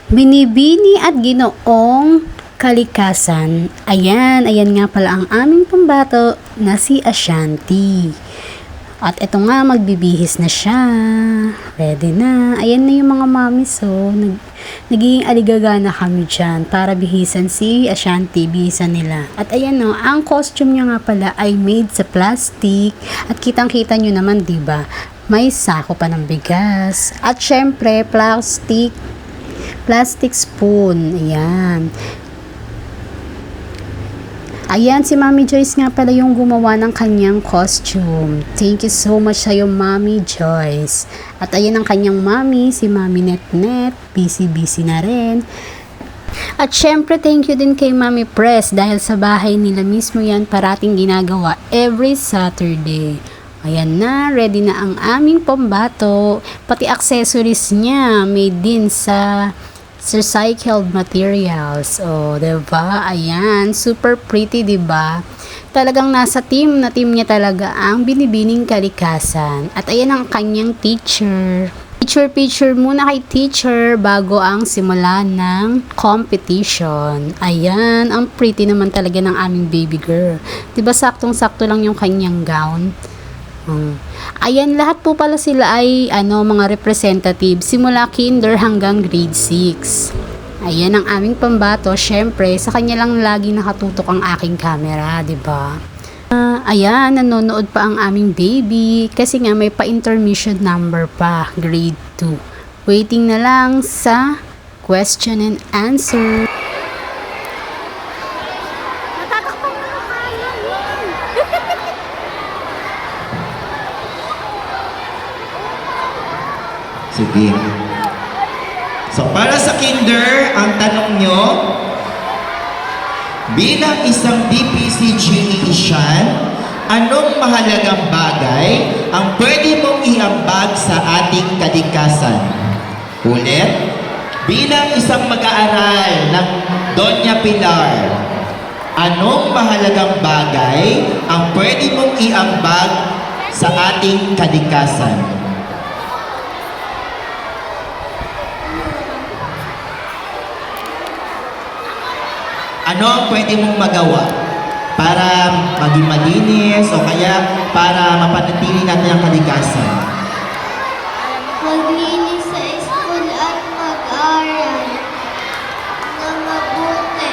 Binibini at Ginoong Kalikasan. Ayan nga pala ang aming pambato na si Ashanti. At ito nga, magbibihis na siya. Ready na. Ayan na yung mga mami, so nagiging aligaga na kami dyan para bihisan si Ashanti, bihisan nila. At ayan no, ang costume niya nga pala ay made sa plastic. At kitang-kita nyo naman, diba? May sako pa ng bigas. At syempre, plastic spoon. Ayan, si Mami Joyce nga pala yung gumawa ng kanyang costume. Thank you so much sa'yo, Mami Joyce. At ayan ang kanyang mami, si Mami Netnet. Busy na rin. At syempre, thank you din kay Mami Press dahil sa bahay nila mismo yan parating ginagawa every Saturday. Ayan na, ready na ang aming pambato. Pati accessories niya, made din sa recycled materials. O, diba? Ayan, super pretty, diba? Talagang nasa team niya talaga ang Binibining Kalikasan. At ayan ang kanyang teacher. Picture muna kay teacher bago ang simula ng competition. Ayan, ang pretty naman talaga ng aming baby girl. Diba saktong-sakto lang yung kanyang gown? Ayan, lahat po pala sila ay mga representative simula kinder hanggang grade 6. Ayan ang aming pambato. Syempre, sa kanya lang lagi nakatutok ang aking camera, 'di ba? Ayan, nanonood pa ang aming baby kasi nga may pa-intermission number pa, grade 2. Waiting na lang sa question and answer. Sige. So, para sa kinder, ang tanong nyo, bilang isang DPC Genetician, anong mahalagang bagay ang pwede mong iambag sa ating kalikasan? Ulit, bilang isang mag-aaral ng Doña Pilar, anong mahalagang bagay ang pwede mong iambag sa ating kalikasan? Ano ang pwede mong magawa para maging malinis o kaya para mapanatili natin ang kalikasan? Maglinis sa school at mag-aral na mabuti.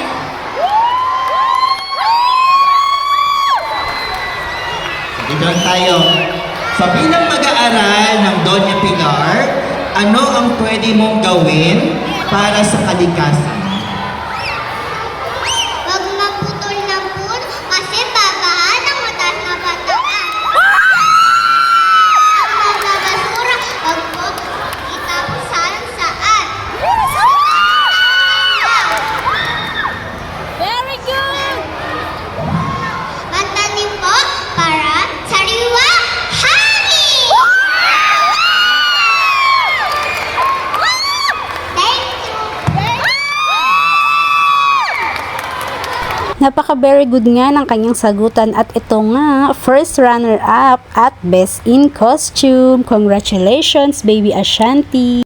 Sige, doon tayo. So bilang mag-aaral ng Doña Pilar, ano ang pwede mong gawin para sa kalikasan? Napaka very good nga ng kanyang sagutan at ito nga, first runner up at best in costume. Congratulations, baby Ashanti!